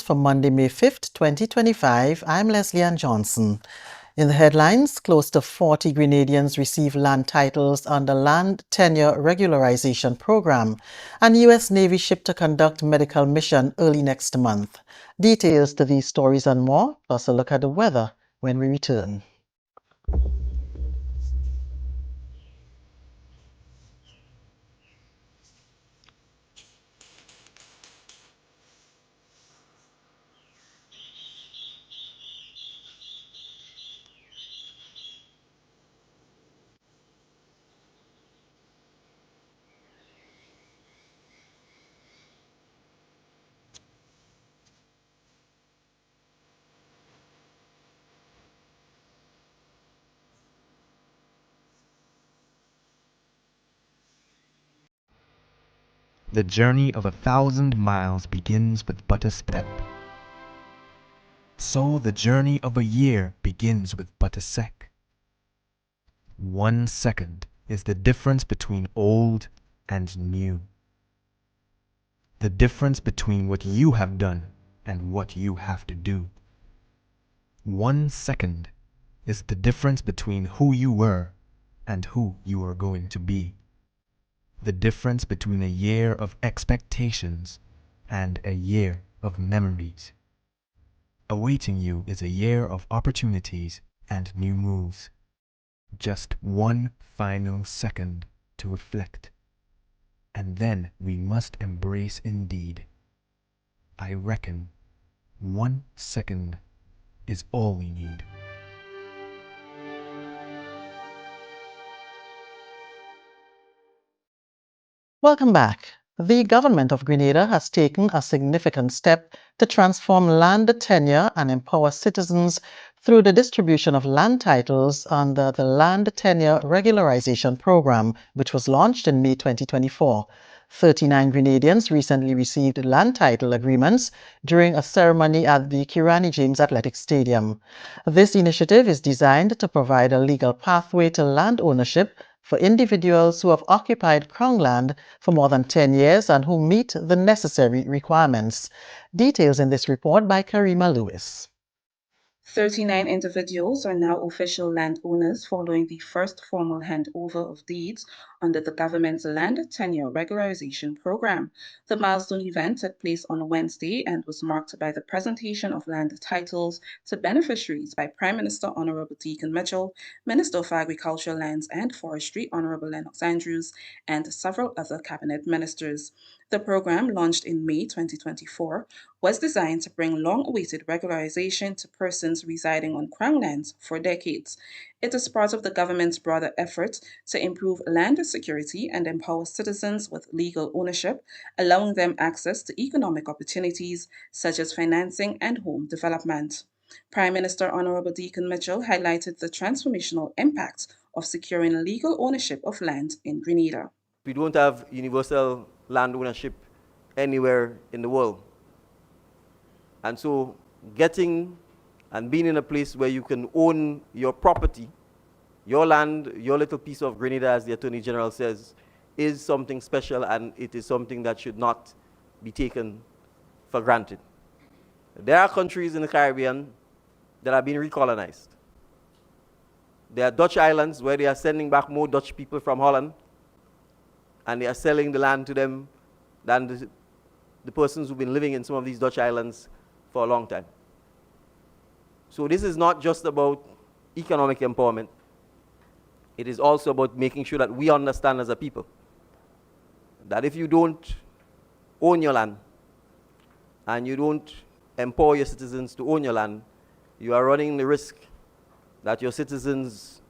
for Monday, May 5th, 2025. I'm Leslie Ann Johnson. In the headlines, close to 40 Grenadians receive land titles under Land Tenure Regularization Program, and U.S. Navy ship to conduct medical mission early next month. Details to these stories and more, plus a look at the weather when we return. The journey of 1,000 miles begins with but a step. So the journey of a year begins with but a sec. 1 second is the difference between old and new. The difference between what you have done and what you have to do. 1 second is the difference between who you were and who you are going to be. The difference between a year of expectations and a year of memories. Awaiting you is a year of opportunities and new moves. Just one final second to reflect. And then we must embrace indeed. I reckon 1 second is all we need. Welcome back. The government of Grenada has taken a significant step to transform land tenure and empower citizens through the distribution of land titles under the Land Tenure Regularization Program, which was launched in May 2024. 39 Grenadians recently received land title agreements during a ceremony at the Kirani James Athletic Stadium. This initiative is designed to provide a legal pathway to land ownership for individuals who have occupied Crown land for more than 10 years and who meet the necessary requirements. Details in this report by Karima Lewis. 39 individuals are now official landowners following the first formal handover of deeds under the government's Land Tenure Regularization Program. The milestone event took place on Wednesday and was marked by the presentation of land titles to beneficiaries by Prime Minister Honorable Deacon Mitchell, Minister of Agriculture, Lands and Forestry Honorable Lennox Andrews, and several other cabinet ministers. The program, launched in May 2024, was designed to bring long-awaited regularization to persons residing on Crown lands for decades. It is part of the government's broader effort to improve land security and empower citizens with legal ownership, allowing them access to economic opportunities such as financing and home development. Prime Minister Honorable Deacon Mitchell highlighted the transformational impact of securing legal ownership of land in Grenada. We don't have universal land ownership anywhere in the world. And so getting and being in a place where you can own your property, your land, your little piece of Grenada, as the Attorney General says, is something special, and it is something that should not be taken for granted. There are countries in the Caribbean that are being recolonized. There are Dutch islands where they are sending back more Dutch people from Holland, and they are selling the land to them than the persons who've been living in some of these Dutch islands for a long time. So this is not just about economic empowerment. It is also about making sure that we understand as a people that if you don't own your land and you don't empower your citizens to own your land, you are running the risk that your citizens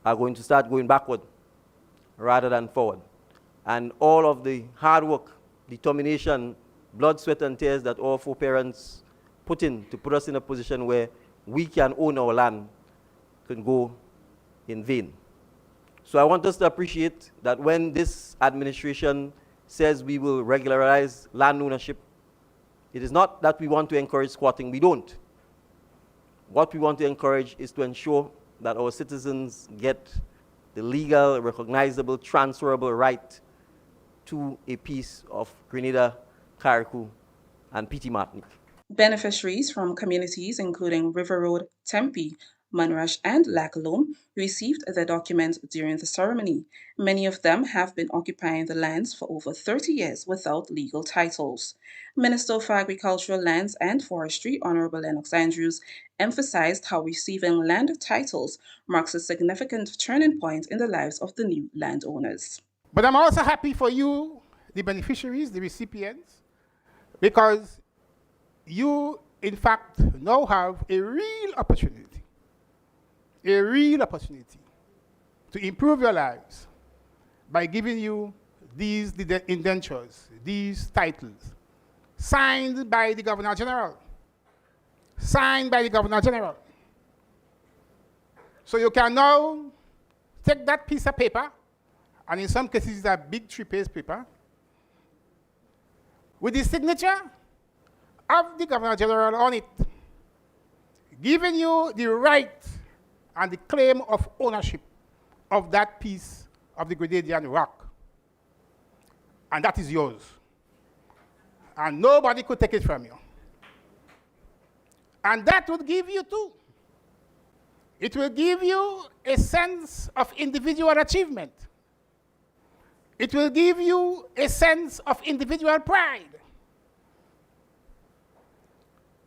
are going to start going backward rather than forward. And all of the hard work, determination, blood, sweat, and tears that our foreparents put in to put us in a position where we can own our land can go in vain. So I want us to appreciate that when this administration says we will regularize land ownership, it is not that we want to encourage squatting. We don't. What we want to encourage is to ensure that our citizens get the legal, recognizable, transferable right to a piece of Grenada, Carriacou, and Petit Martinique. Beneficiaries from communities including River Road, Tempe, Manrush, and Lackalome received their documents during the ceremony. Many of them have been occupying the lands for over 30 years without legal titles. Minister for Agricultural Lands and Forestry, Honorable Lennox Andrews, emphasized how receiving land titles marks a significant turning point in the lives of the new landowners. But I'm also happy for you, the beneficiaries, the recipients, because you, in fact, now have a real opportunity to improve your lives by giving you these indentures, these titles, signed by the Governor General. Signed by the Governor General. So you can now take that piece of paper, and in some cases it's a big 3-page paper, with the signature of the Governor General on it, giving you the right and the claim of ownership of that piece of the Grenadian rock. And that is yours. And nobody could take it from you. And that would give you too. It will give you a sense of individual achievement. It will give you a sense of individual pride.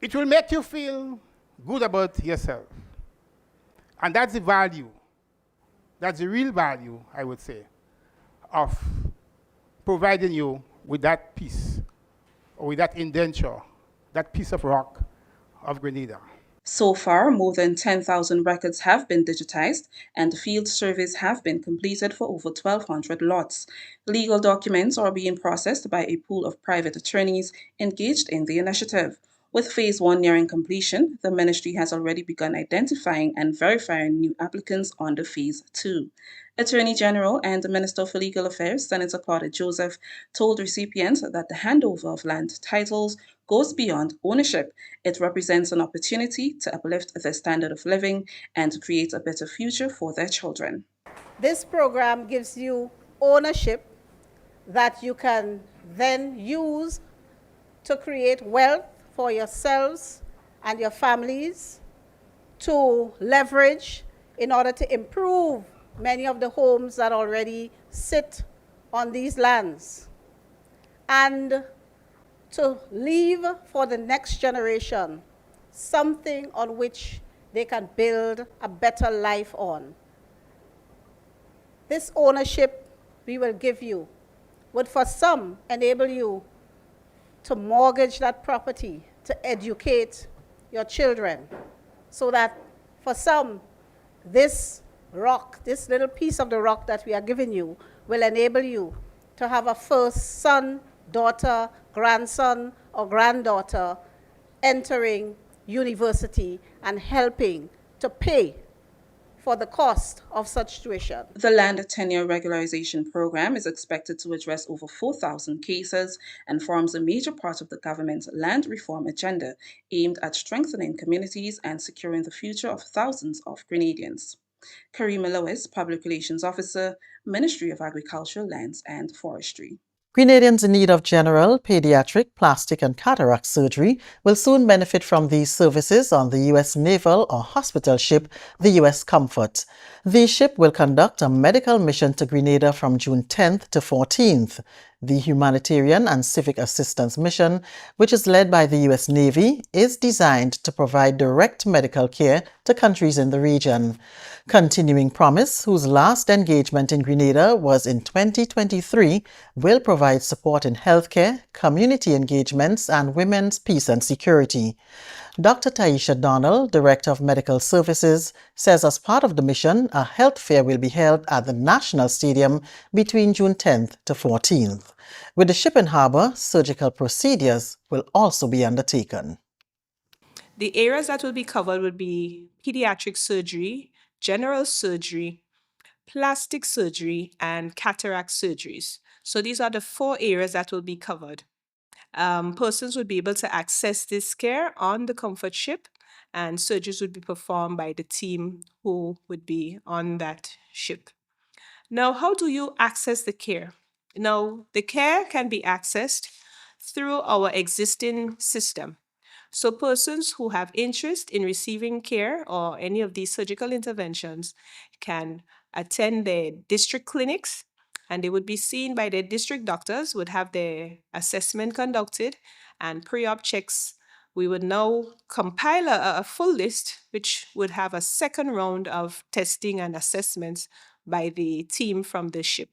It will make you feel good about yourself. And that's the value, that's the real value, I would say, of providing you with that piece, or with that indenture, that piece of rock of Grenada. So far, more than 10,000 records have been digitized and field surveys have been completed for over 1,200 lots. Legal documents are being processed by a pool of private attorneys engaged in the initiative. With Phase 1 nearing completion, the ministry has already begun identifying and verifying new applicants under Phase 2. Attorney General and the Minister for Legal Affairs, Senator Claudia Joseph, told recipients that the handover of land titles goes beyond ownership. It represents an opportunity to uplift their standard of living and to create a better future for their children. This program gives you ownership that you can then use to create wealth for yourselves and your families, to leverage in order to improve many of the homes that already sit on these lands, and to leave for the next generation something on which they can build a better life on. This ownership we will give you would for some enable you to mortgage that property, to educate your children, so that for some, this rock, this little piece of the rock that we are giving you, will enable you to have a first son, daughter, grandson, or granddaughter entering university and helping to pay for the cost of such tuition. The Land Tenure Regularization Program is expected to address over 4,000 cases and forms a major part of the government's land reform agenda aimed at strengthening communities and securing the future of thousands of Grenadians. Karima Lewis, Public Relations Officer, Ministry of Agriculture, Lands and Forestry. Grenadians in need of general, pediatric, plastic and cataract surgery will soon benefit from these services on the U.S. naval or hospital ship, the U.S. Comfort. The ship will conduct a medical mission to Grenada from June 10th to 14th. The humanitarian and civic assistance mission, which is led by the U.S. Navy, is designed to provide direct medical care to countries in the region. Continuing Promise, whose last engagement in Grenada was in 2023, will provide support in healthcare, community engagements, and women's peace and security. Dr. Taisha Donnell, Director of Medical Services, says as part of the mission, a health fair will be held at the National Stadium between June 10th to 14th. With the ship in harbour, surgical procedures will also be undertaken. The areas that will be covered would be pediatric surgery, general surgery, plastic surgery, and cataract surgeries. So these are the 4 areas that will be covered. Persons would be able to access this care on the Comfort ship, and surgeries would be performed by the team who would be on that ship. Now, how do you access the care? Now, the care can be accessed through our existing system. So persons who have interest in receiving care or any of these surgical interventions can attend their district clinics, and they would be seen by their district doctors, would have their assessment conducted and pre-op checks. We would now compile a full list, which would have a second round of testing and assessments by the team from the ship.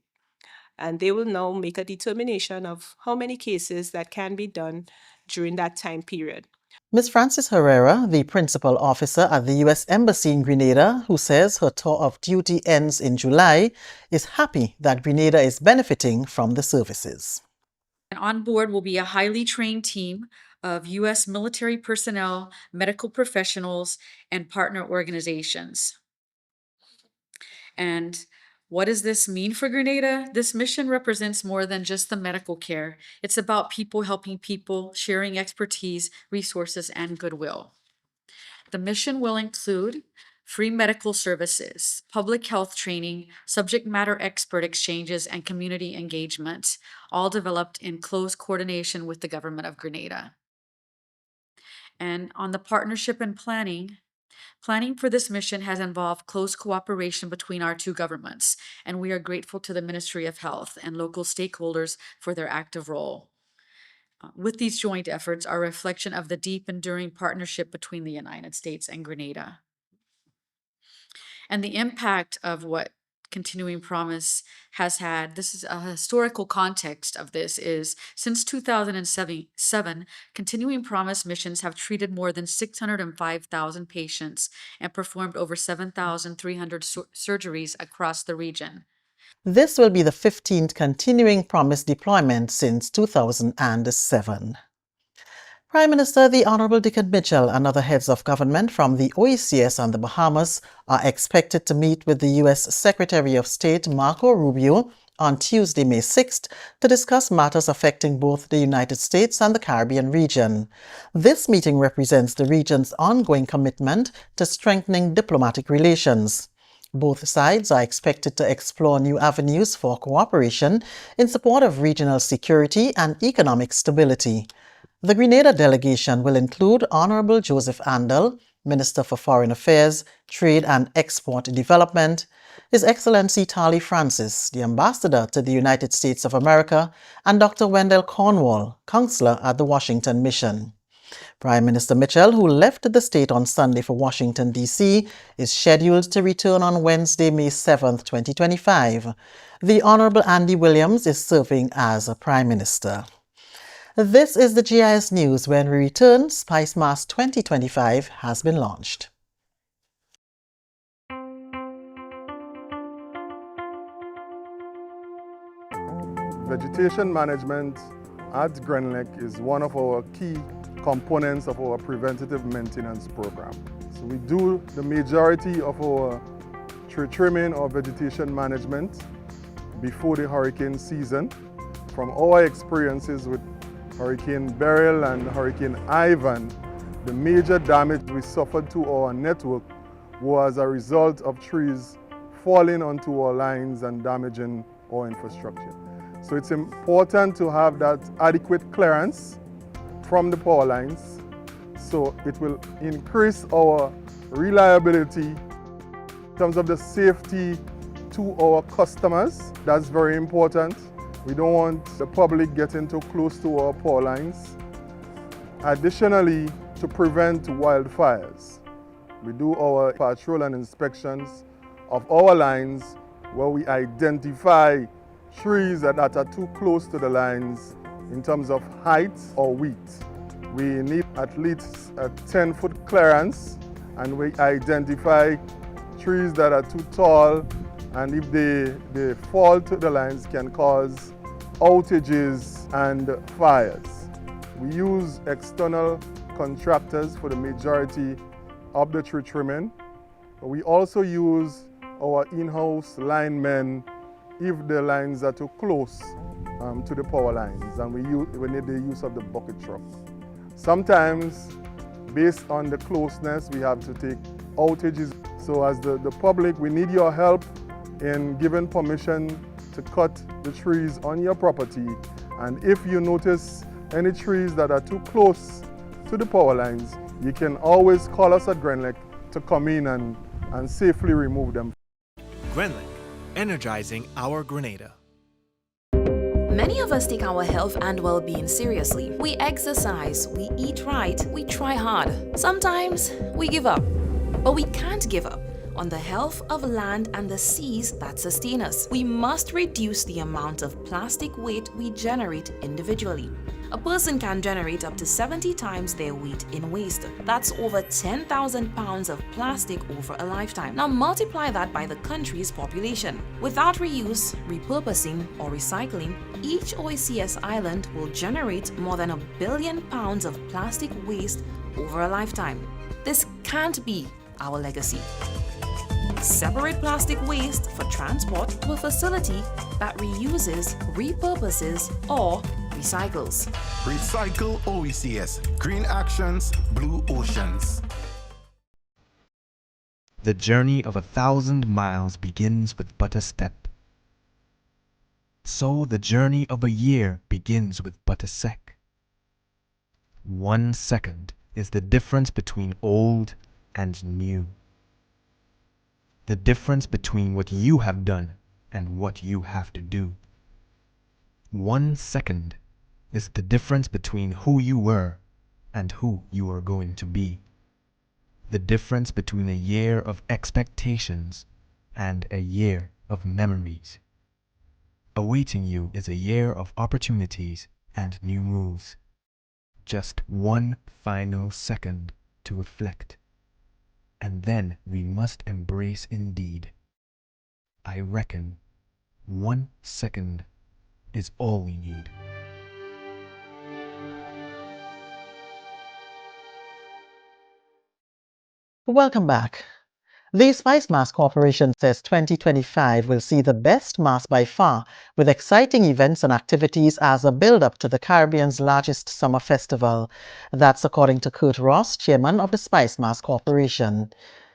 And they will now make a determination of how many cases that can be done during that time period. Ms. Frances Herrera, the principal officer at the U.S. Embassy in Grenada, who says her tour of duty ends in July, is happy that Grenada is benefiting from the services. And on board will be a highly trained team of U.S. military personnel, medical professionals, and partner organizations. And what does this mean for Grenada? This mission represents more than just the medical care. It's about people helping people, sharing expertise, resources, and goodwill. The mission will include free medical services, public health training, subject matter expert exchanges, and community engagement, all developed in close coordination with the government of Grenada. And on the partnership and planning for this mission has involved close cooperation between our two governments, and we are grateful to the Ministry of Health and local stakeholders for their active role. With these joint efforts are a reflection of the deep, enduring partnership between the United States and Grenada. And the impact of what Continuing Promise has had, this is a historical context of this, is since 2007, Continuing Promise missions have treated more than 605,000 patients and performed over 7,300 surgeries across the region. This will be the 15th Continuing Promise deployment since 2007. Prime Minister the Honorable Dickon Mitchell and other heads of government from the OECS and the Bahamas are expected to meet with the U.S. Secretary of State Marco Rubio on Tuesday, May 6th, to discuss matters affecting both the United States and the Caribbean region. This meeting represents the region's ongoing commitment to strengthening diplomatic relations. Both sides are expected to explore new avenues for cooperation in support of regional security and economic stability. The Grenada delegation will include Honorable Joseph Andel, Minister for Foreign Affairs, Trade and Export Development, His Excellency Tali Francis, the Ambassador to the United States of America, and Dr. Wendell Cornwall, Counselor at the Washington Mission. Prime Minister Mitchell, who left the state on Sunday for Washington, D.C., is scheduled to return on Wednesday, May 7, 2025. The Honorable Andy Williams is serving as a Prime Minister. This is the GIS News. When we return, Spicemas 2025 has been launched. Vegetation management at Grenada is one of our key components of our preventative maintenance program. So we do the majority of our tree trimming or vegetation management before the hurricane season. From our experiences with Hurricane Beryl and Hurricane Ivan, the major damage we suffered to our network was a result of trees falling onto our lines and damaging our infrastructure. So it's important to have that adequate clearance from the power lines, so it will increase our reliability in terms of the safety to our customers. That's very important. We don't want the public getting too close to our power lines. Additionally, to prevent wildfires, we do our patrol and inspections of our lines where we identify trees that are too close to the lines in terms of height or width. We need at least a 10-foot clearance, and we identify trees that are too tall, and if they fall to the lines can cause outages and fires. We use external contractors for the majority of the tree trimming. We also use our in-house linemen if the lines are too close to the power lines, and we need the use of the bucket trucks. Sometimes, based on the closeness, we have to take outages. So as the public, we need your help in giving permission to cut the trees on your property. And if you notice any trees that are too close to to the power lines, you can always call us at Grenlec to come in and safely remove them. Grenlec, energizing our Grenada. Many of us take our health and well-being seriously. We exercise, we eat right, we try hard. Sometimes we give up, but we can't give up on the health of land and the seas that sustain us. We must reduce the amount of plastic weight we generate individually. A person can generate up to 70 times their weight in waste. That's over 10,000 pounds of plastic over a lifetime. Now multiply that by the country's population. Without reuse, repurposing, or recycling, each OECS island will generate more than 1 billion pounds of plastic waste over a lifetime. This can't be our legacy. Separate plastic waste for transport to a facility that reuses, repurposes, or recycles. Recycle OECS. Green actions, blue oceans. The journey of 1,000 miles begins with but a step. So the journey of a year begins with but a sec. 1 second is the difference between old and new. The difference between what you have done and what you have to do. 1 second is the difference between who you were and who you are going to be. The difference between a year of expectations and a year of memories. Awaiting you is a year of opportunities and new moves. Just one final second to reflect. And then we must embrace indeed. I reckon 1 second is all we need. Welcome back. The Spicemas Corporation says 2025 will see the best Mass by far, with exciting events and activities as a build-up to the Caribbean's largest summer festival. That's according to Kurt Ross, chairman of the Spicemas Corporation.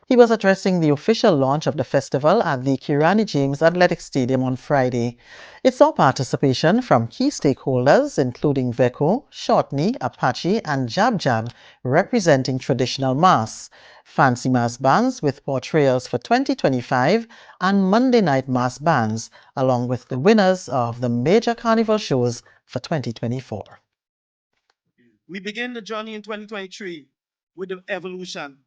He was addressing the official launch of the festival at the Kirani James Athletic Stadium on Friday. It saw participation from key stakeholders, including vgh'n, Shortney, Apache, and Jab Jab, representing traditional Mass, fancy Mass bands with portrayals for 2025, and Monday night Mass bands, along with the winners of the major Carnival shows for 2024. We begin the journey in 2023 with the evolution,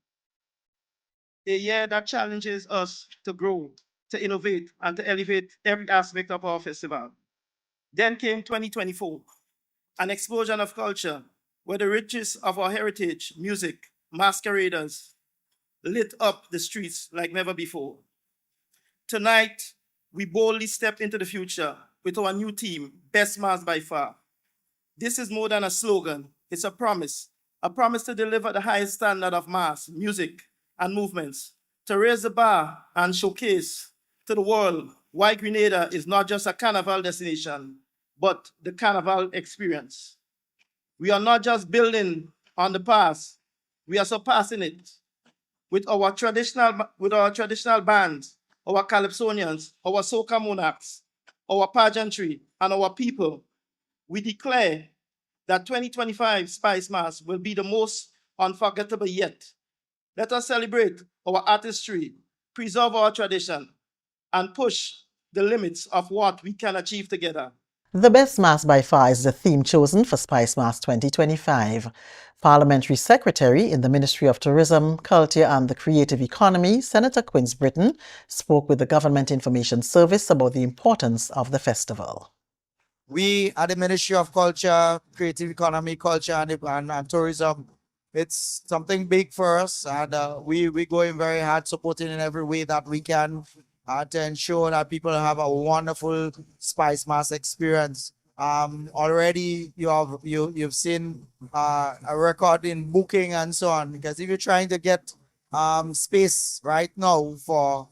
a year that challenges us to grow, to innovate, and to elevate every aspect of our festival. Then came 2024, an explosion of culture where the riches of our heritage, music, masqueraders lit up the streets like never before. Tonight, we boldly step into the future with our new team, Best Mass by Far. This is more than a slogan, it's a promise to deliver the highest standard of mass, music, and movements, to raise the bar and showcase to the world why Grenada is not just a carnival destination, but the carnival experience. We are not just building on the past, we are surpassing it with our traditional bands, our calypsonians, our soca monarchs, our pageantry, and our people. We declare that 2025 Spicemas will be the most unforgettable yet. Let us celebrate our artistry, preserve our tradition, and push the limits of what we can achieve together. The best Mass by far is the theme chosen for Spicemas 2025. Parliamentary Secretary in the Ministry of Tourism, Culture and the Creative Economy, Senator Quince Britton, spoke with the Government Information Service about the importance of the festival. We at the Ministry of Culture, Creative Economy, Culture and Tourism, it's something big for us, and we're going very hard, supporting in every way that we can to ensure that people have a wonderful Spicemas experience. Already you've seen a record in booking and so on, because if you're trying to get space right now for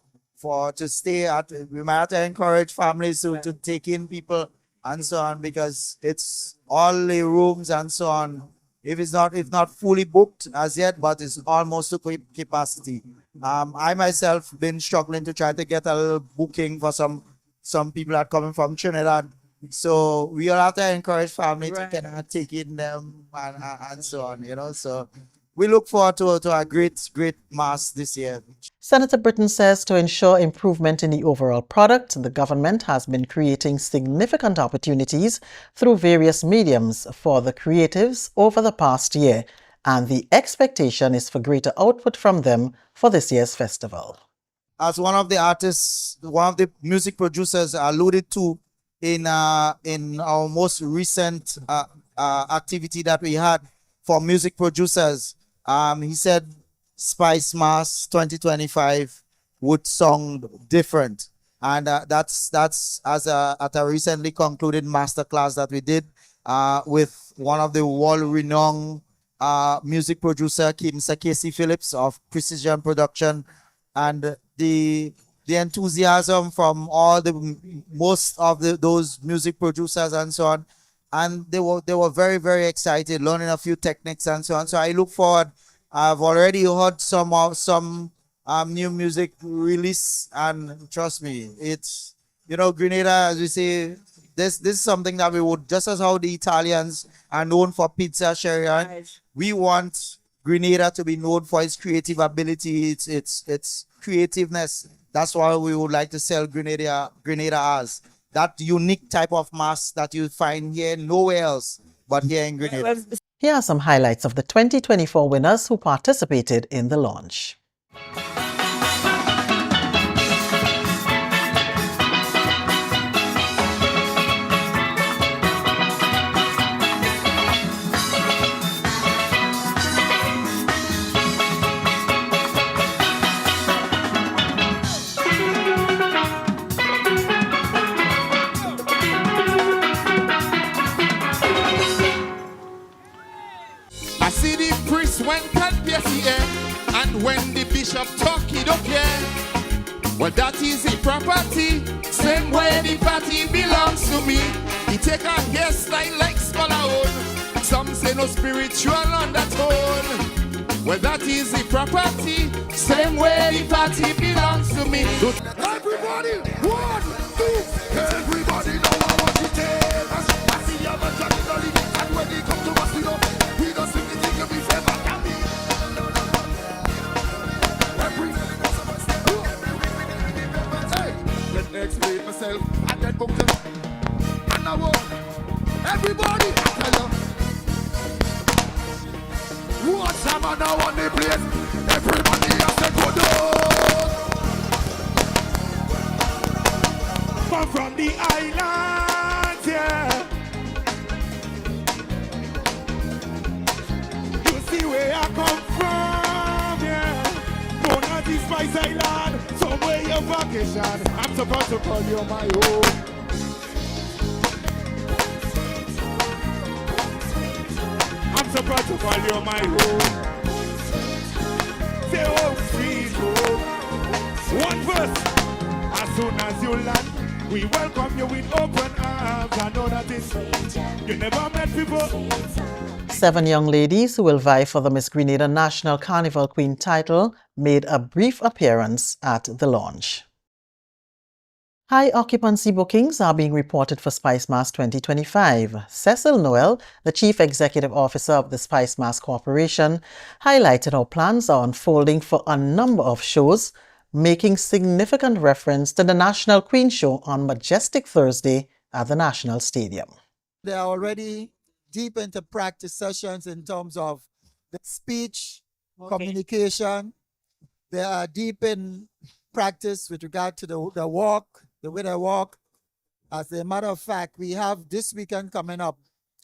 to stay at, we might have to encourage families to take in people and so on, because it's all the rooms and so on. If not fully booked as yet, but it's almost to capacity. I myself been struggling to try to get a little booking for some people that coming from Trinidad So we all have to encourage family to kind of take in them and so on, you know. So we look forward to a great mass this year. Senator Britton says to ensure improvement in the overall product, the government has been creating significant opportunities through various mediums for the creatives over the past year, and the expectation is for greater output from them for this year's festival. As one of the artists, one of the music producers alluded to in our most recent activity that we had for music producers, he said Spicemas 2025 would sound different, and that's at a recently concluded masterclass that we did with one of the world-renowned music producer Casey Phillips of Precision Production, and the enthusiasm from most of those music producers and so on, and they were very excited, learning a few techniques and so on. So I look forward. I've already heard some new music release, and trust me, it's, you know, Grenada, as we say, this is something that we would, just as how the Italians are known for pizza, Sherry, we want Grenada to be known for its creative ability, its creativeness. That's why we would like to sell Grenada as that unique type of mass that you find here nowhere else but here in Grenada. Here are some highlights of the 2024 winners who participated in the launch. I see the priest when can and when the bishop talk, he don't care. Well, that is the property, same way the party belongs to me. He take a hairstyle like scholar own. Some say no spiritual undertone. Well, that is the property, same way the party belongs to me. Everybody, 1, 2, everybody know what it is. I see you have a Johnny Dolly, and when they come to us, we don't sing the thing that we favor. Let me explain myself, and then book them. And now, everybody, tell you. What's happening now on the place? Everybody has to go down. Come from the island, yeah. You see where I come from, yeah. Known as the Spice Island, somewhere your vacation. I'm supposed to call you my home. I'm supposed to call you my home. Say home, sweet home. One verse. As soon as you land, we welcome you with open arms. I know that it's you never met before. 7 young ladies who will vie for the Miss Grenada National Carnival Queen title made a brief appearance at the launch. High occupancy bookings are being reported for Spicemas 2025. Cecil Noel, the Chief Executive Officer of the Spicemas Corporation, highlighted how plans are unfolding for a number of shows, making significant reference to the National Queen Show on Majestic Thursday at the National Stadium. They are already deep into practice sessions in terms of the speech, communication. They are deep in practice with regard to the walk, the way they walk. As a matter of fact, we have this weekend coming up,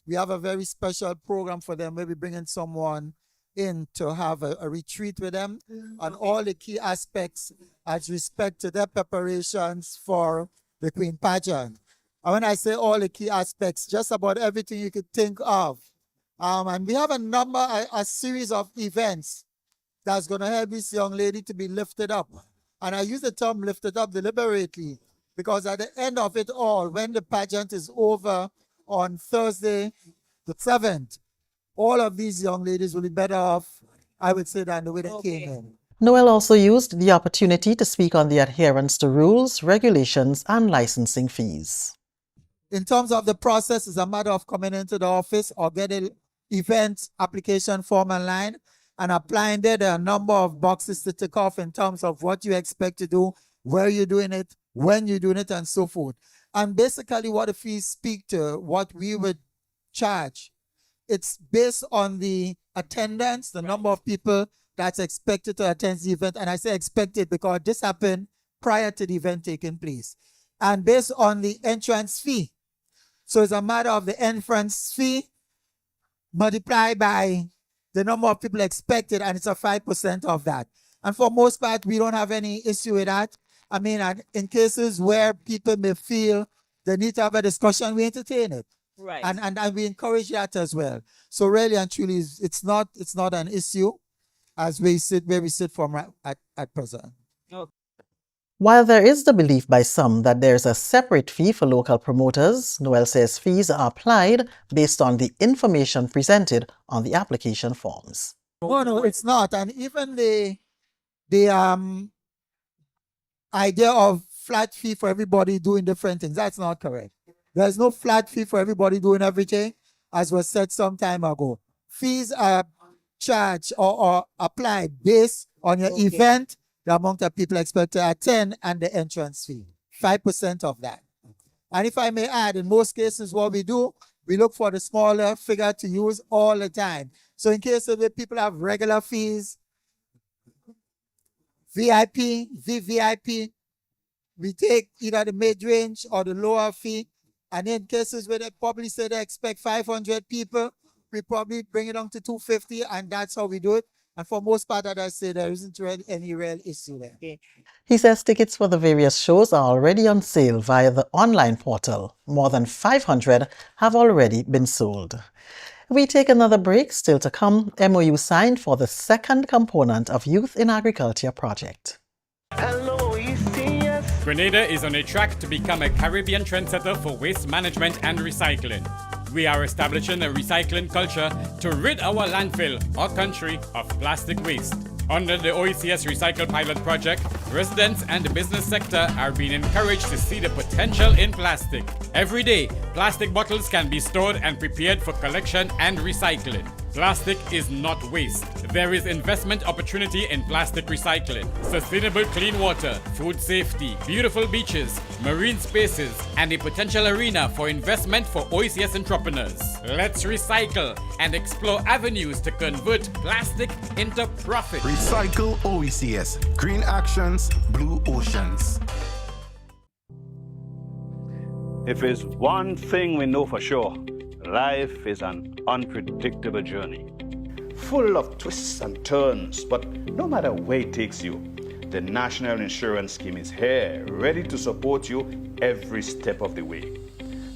we have a very special program for them where we're bringing someone in to have a retreat with them on all the key aspects as respect to their preparations for the Queen pageant. And when I say all the key aspects, just about everything you could think of. And we have a series of events that's going to help this young lady to be lifted up. And I use the term lifted up deliberately because at the end of it all, when the pageant is over on Thursday, the 7th, all of these young ladies will be better off, I would say, than the way they came in. Noel also used the opportunity to speak on the adherence to rules, regulations, and licensing fees. In terms of the process, it's a matter of coming into the office or getting event application form online and applying there. There are a number of boxes to tick off in terms of what you expect to do, where you're doing it, when you're doing it, and so forth. And basically what the fees speak to, what we would charge, it's based on the attendance, the number of people that's expected to attend the event. And I say expected because this happened prior to the event taking place. And based on the entrance fee. So it's a matter of the entrance fee multiplied by the number of people expected, and it's a 5% of that. And for most part, we don't have any issue with that. I mean, in cases where people may feel they need to have a discussion, we entertain it. Right. And we encourage that as well. So really and truly, it's not an issue as we sit where we sit from at present. While there is the belief by some that there's a separate fee for local promoters, Noel says fees are applied based on the information presented on the application forms. No, it's not. And even the idea of flat fee for everybody doing different things, that's not correct. There's no flat fee for everybody doing everything, as was said some time ago. Fees are charged or applied based on your event, the amount of people expect to attend, and the entrance fee. 5% of that. And if I may add, in most cases, what we do, we look for the smaller figure to use all the time. So in case of the people have regular fees, VIP, VVIP, we take either the mid-range or the lower fee. And in cases where they probably say they expect 500 people, we probably bring it down to 250, and that's how we do it. And for most part, as I say, there isn't really any real issue there. Okay. He says tickets for the various shows are already on sale via the online portal. More than 500 have already been sold. We take another break. Still to come, MOU signed for the second component of Youth in Agriculture project. Grenada is on a track to become a Caribbean trendsetter for waste management and recycling. We are establishing a recycling culture to rid our landfill, our country, of plastic waste. Under the OECS Recycle Pilot Project, residents and the business sector are being encouraged to see the potential in plastic. Every day, plastic bottles can be stored and prepared for collection and recycling. Plastic is not waste. There is investment opportunity in plastic recycling, sustainable clean water, food safety, beautiful beaches, marine spaces, and a potential arena for investment for OECS entrepreneurs. Let's recycle and explore avenues to convert plastic into profit. Recycle OECS. Green actions, blue oceans. If there's one thing we know for sure, life is an unpredictable journey, full of twists and turns, but no matter where it takes you, the National Insurance Scheme is here, ready to support you every step of the way.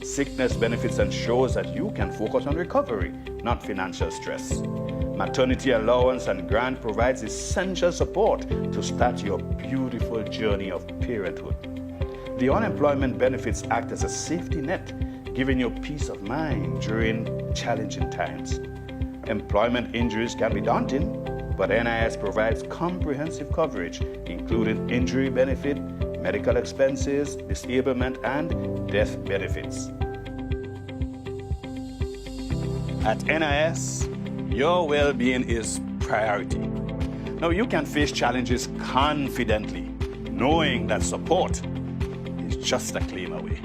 Sickness benefits ensures that you can focus on recovery, not financial stress. Maternity allowance and grant provides essential support to start your beautiful journey of parenthood. The unemployment benefits act as a safety net, giving you peace of mind during challenging times. Employment injuries can be daunting, but NIS provides comprehensive coverage, including injury benefit, medical expenses, disablement, and death benefits. At NIS, your well-being is priority. Now you can face challenges confidently, knowing that support is just a claim away.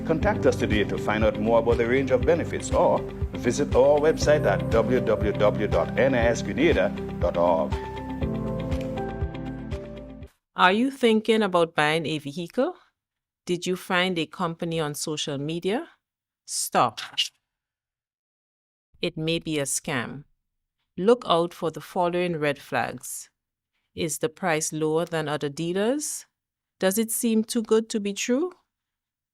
Contact us today to find out more about the range of benefits or visit our website at www.nisgrenada.org. Are you thinking about buying a vehicle? Did you find a company on social media? Stop. It may be a scam. Look out for the following red flags. Is the price lower than other dealers? Does it seem too good to be true?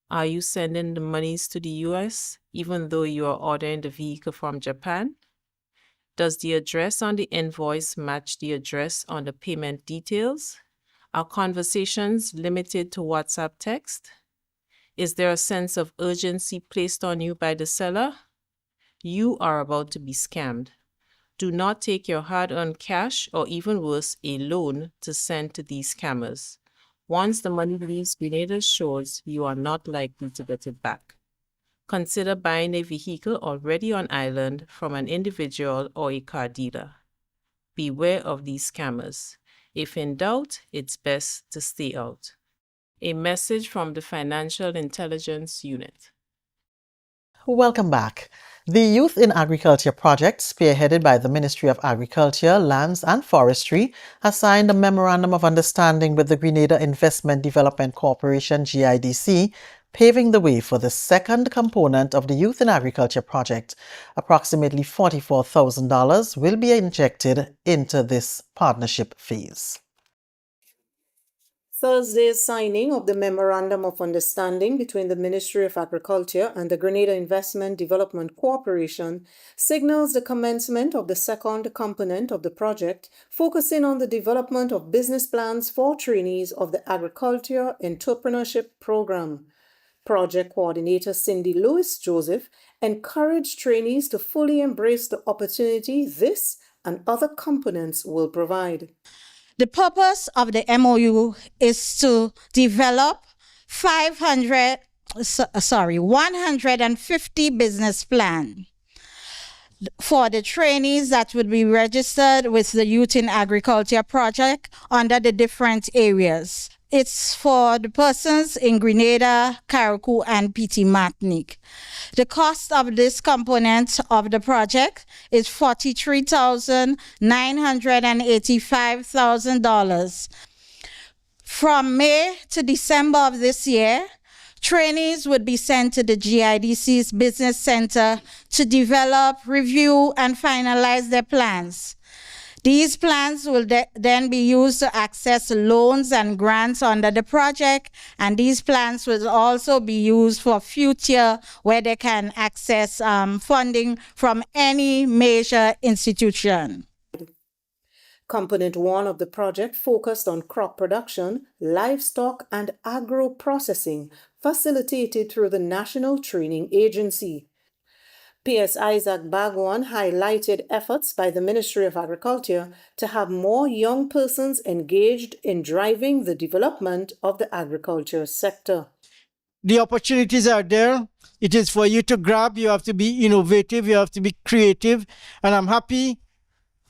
Are you sending the monies to the US even though you are ordering the vehicle from Japan? Does the address on the invoice match the address on the payment details? Are conversations limited to WhatsApp text? Is there a sense of urgency placed on you by the seller? You are about to be scammed. Do not take your hard-earned cash or even worse, a loan to send to these scammers. Once the money leaves Grenada's shores, you are not likely to get it back. Consider buying a vehicle already on island from an individual or a car dealer. Beware of these scammers. If in doubt, it's best to stay out. A message from the Financial Intelligence Unit. Welcome back. The Youth in Agriculture project, spearheaded by the Ministry of Agriculture, Lands and Forestry, has signed a Memorandum of Understanding with the Grenada Investment Development Corporation, GIDC, paving the way for the second component of the Youth in Agriculture project. Approximately $44,000 will be injected into this partnership phase. Thursday's signing of the Memorandum of Understanding between the Ministry of Agriculture and the Grenada Investment Development Corporation signals the commencement of the second component of the project, focusing on the development of business plans for trainees of the Agriculture Entrepreneurship Program. Project Coordinator Cindy Lewis Joseph encouraged trainees to fully embrace the opportunity this and other components will provide. The purpose of the MOU is to develop 150 business plans for the trainees that would be registered with the Youth in Agriculture project under the different areas. It's for the persons in Grenada, Carriacou, and Petit Martinique. The cost of this component of the project is $43,985,000. From May to December of this year, trainees would be sent to the GIDC's Business Center to develop, review, and finalize their plans. These plans will then be used to access loans and grants under the project, and these plans will also be used for future where they can access funding from any major institution. Component 1 of the project focused on crop production, livestock, and agro-processing, facilitated through the National Training Agency. PS Isaac Bagwan highlighted efforts by the Ministry of Agriculture to have more young persons engaged in driving the development of the agriculture sector. The opportunities are there. It is for you to grab. You have to be innovative. You have to be creative. And I'm happy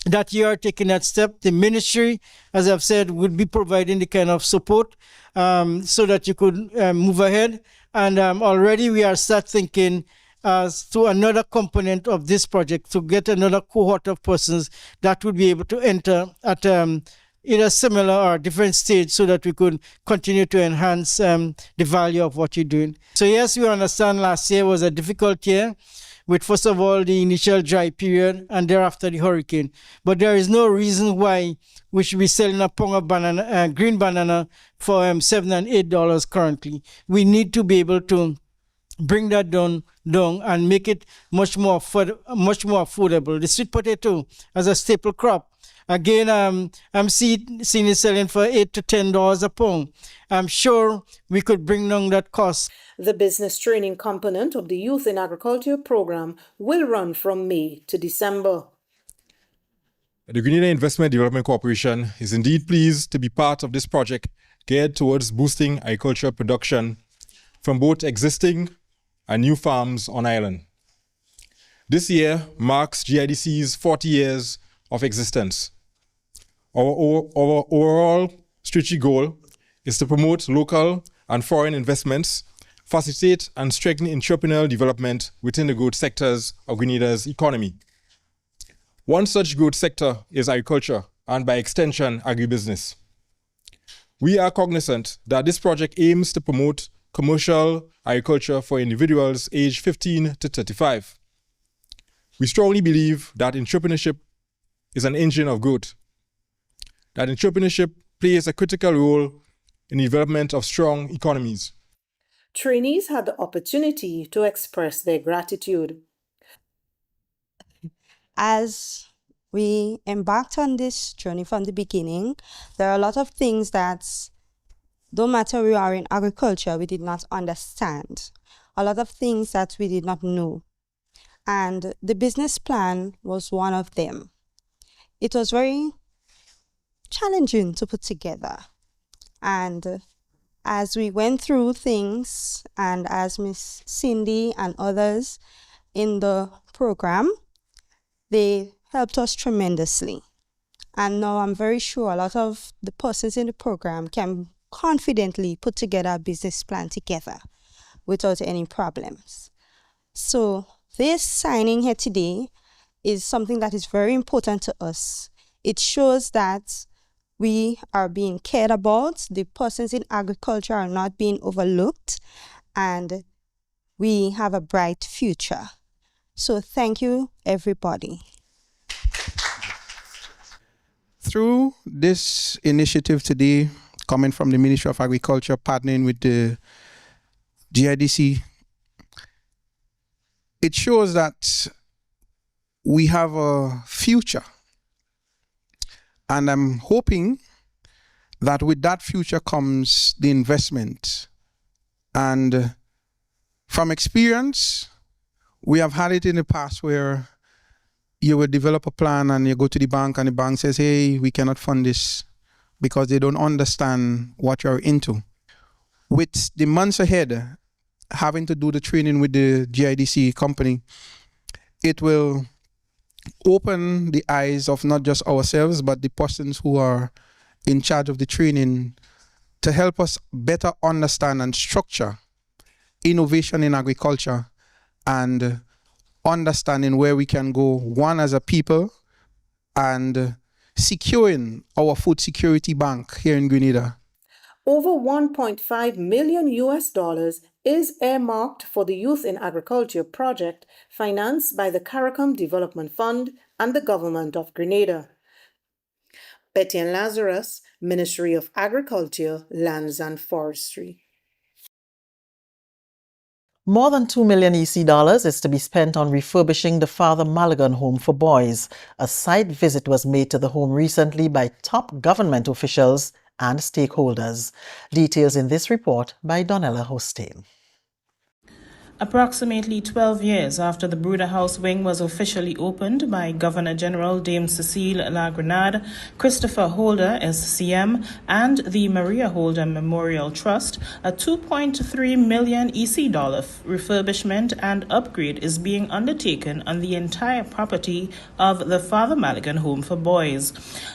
that you are taking that step. The ministry, as I've said, would be providing the kind of support so that you could move ahead. And already we are start thinking to another component of this project, to get another cohort of persons that would be able to enter at either similar or different stage so that we could continue to enhance the value of what you're doing. So yes, we understand last year was a difficult year with, first of all, the initial dry period and thereafter the hurricane. But there is no reason why we should be selling a pound of banana, green banana for $7 and $8 currently. We need to be able to bring that down and make it much more affordable. The sweet potato as a staple crop, again, I'm seeing it selling for $8 to $10 a pound. I'm sure we could bring down that cost. The business training component of the Youth in Agriculture program will run from May to December. The Grenada Investment Development Corporation is indeed pleased to be part of this project geared towards boosting agricultural production from both existing and new farms on island. This year marks GIDC's 40 years of existence. Our overall strategic goal is to promote local and foreign investments, facilitate and strengthen entrepreneurial development within the growth sectors of Grenada's economy. One such growth sector is agriculture and by extension agribusiness. We are cognizant that this project aims to promote commercial agriculture for individuals aged 15 to 35. We strongly believe that entrepreneurship is an engine of growth, that entrepreneurship plays a critical role in the development of strong economies. Trainees had the opportunity to express their gratitude. As we embarked on this journey from the beginning, there are a lot of things that, no matter we are in agriculture, we did not understand. A lot of things that we did not know. And the business plan was one of them. It was very challenging to put together. And As we went through things, and as Miss Cindy and others in the program, they helped us tremendously. And now I'm very sure a lot of the persons in the program can confidently put together a business plan together without any problems. So this signing here today is something that is very important to us. It shows that we are being cared about, the persons in agriculture are not being overlooked, and we have a bright future. So thank you, everybody. Through this initiative today, coming from the Ministry of Agriculture, partnering with the GIDC, it shows that we have a future. And I'm hoping that with that future comes the investment. And from experience, we have had it in the past where you would develop a plan and you go to the bank and the bank says, hey, we cannot fund this because they don't understand what you're into. With the months ahead, having to do the training with the GIDC company, it will open the eyes of not just ourselves, but the persons who are in charge of the training to help us better understand and structure innovation in agriculture and understanding where we can go, one as a people, and securing our food security bank here in Grenada. Over $1.5 million is earmarked for the Youth in Agriculture project financed by the CARICOM Development Fund and the Government of Grenada. Betty and Lazarus, Ministry of Agriculture, Lands and Forestry. More than $2 million EC is to be spent on refurbishing the Father Malagan Home for Boys. A site visit was made to the home recently by top government officials and stakeholders. Details in this report by Donella Hostain. Approximately 12 years after the Brooder House wing was officially opened by Governor-General Dame Cecile La Grenade, Christopher Holder, SCM, and the Maria Holder Memorial Trust, a $2.3 million EC refurbishment and upgrade is being undertaken on the entire property of the Father Malagan Home for Boys.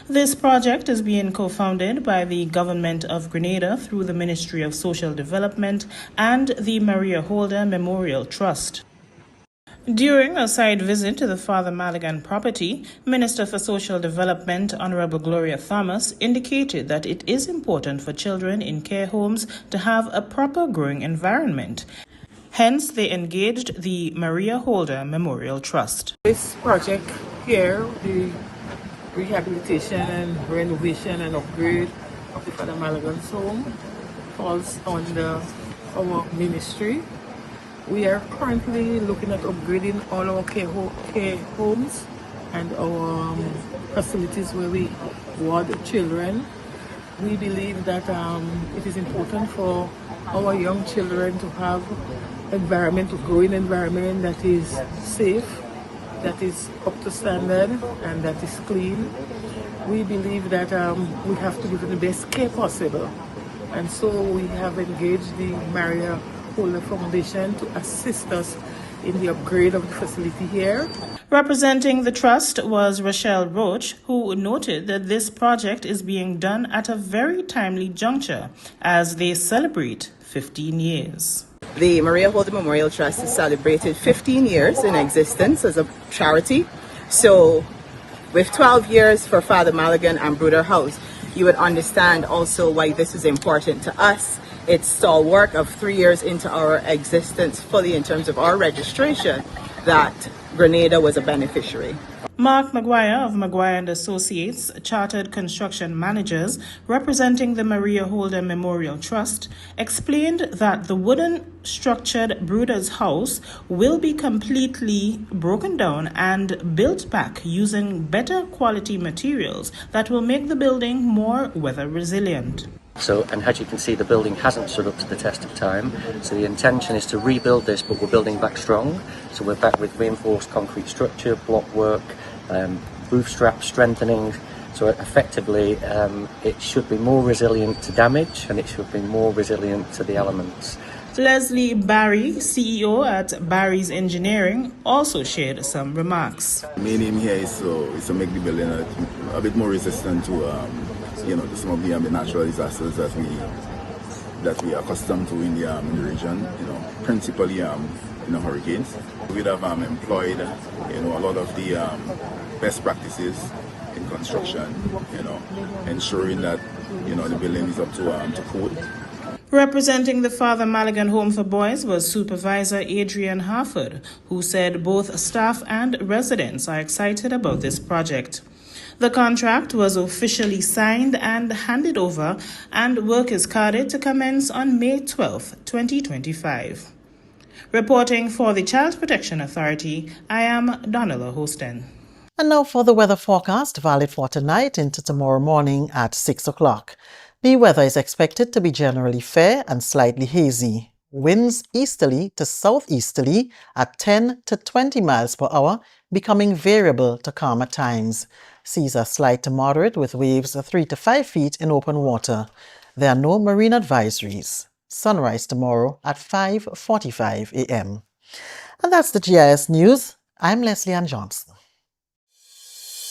This project is being co-founded by the Government of Grenada through the Ministry of Social Development and the Maria Holder Memorial Trust. During a site visit to the Father Malagan property, Minister for Social Development Honorable Gloria Thomas indicated that it is important for children in care homes to have a proper growing environment. Hence, they engaged the Maria Holder Memorial Trust. This project here, the rehabilitation and renovation and upgrade of the Father Malagan's home, falls under our ministry. We are currently looking at upgrading all our care homes and our facilities where we ward children. We believe that it is important for our young children to have environment, a growing environment that is safe, that is up to standard, and that is clean. We believe that we have to give them the best care possible. And so we have engaged the Maria Holder Foundation to assist us in the upgrade of the facility here. Representing the trust was Rochelle Roach, who noted that this project is being done at a very timely juncture as they celebrate 15 years. The Maria Holder Memorial Trust has celebrated 15 years in existence as a charity. So with 12 years for Father Malagan and Brooder House, you would understand also why this is important to us. It's stalwart of 3 years into our existence fully in terms of our registration that Grenada was a beneficiary. Mark McGuire of McGuire & Associates, Chartered Construction Managers, representing the Maria Holder Memorial Trust, explained that the wooden structured Brooder's house will be completely broken down and built back using better quality materials that will make the building more weather resilient. So, and as you can see, the building hasn't stood up to the test of time. So the intention is to rebuild this, but we're building back strong. So we're back with reinforced concrete structure, block work, roof straps, strengthening, So effectively, it should be more resilient to damage and it should be more resilient to the elements. Leslie Barry, CEO at Barry's Engineering, also shared some remarks. The main aim here is to make the building a bit more resistant to, to some of the natural disasters that we are accustomed to in the region. Principally, hurricanes. We'd have employed, a lot of the best practices in construction. Ensuring that, the building is up to code. Representing the Father Malagan Home for Boys was Supervisor Adrian Harford, who said both staff and residents are excited about this project. The contract was officially signed and handed over, and work is carded to commence on May 12, 2025. Reporting for the Child Protection Authority, I am Donella Hosten. And now for the weather forecast, valid for tonight into tomorrow morning at 6 o'clock. The weather is expected to be generally fair and slightly hazy. Winds easterly to southeasterly at 10 to 20 miles per hour, becoming variable to calm at times. Seas are slight to moderate with waves of 3 to 5 feet in open water. There are no marine advisories. Sunrise tomorrow at 5:45 a.m. And that's the GIS News. I'm Leslie Ann Johnson.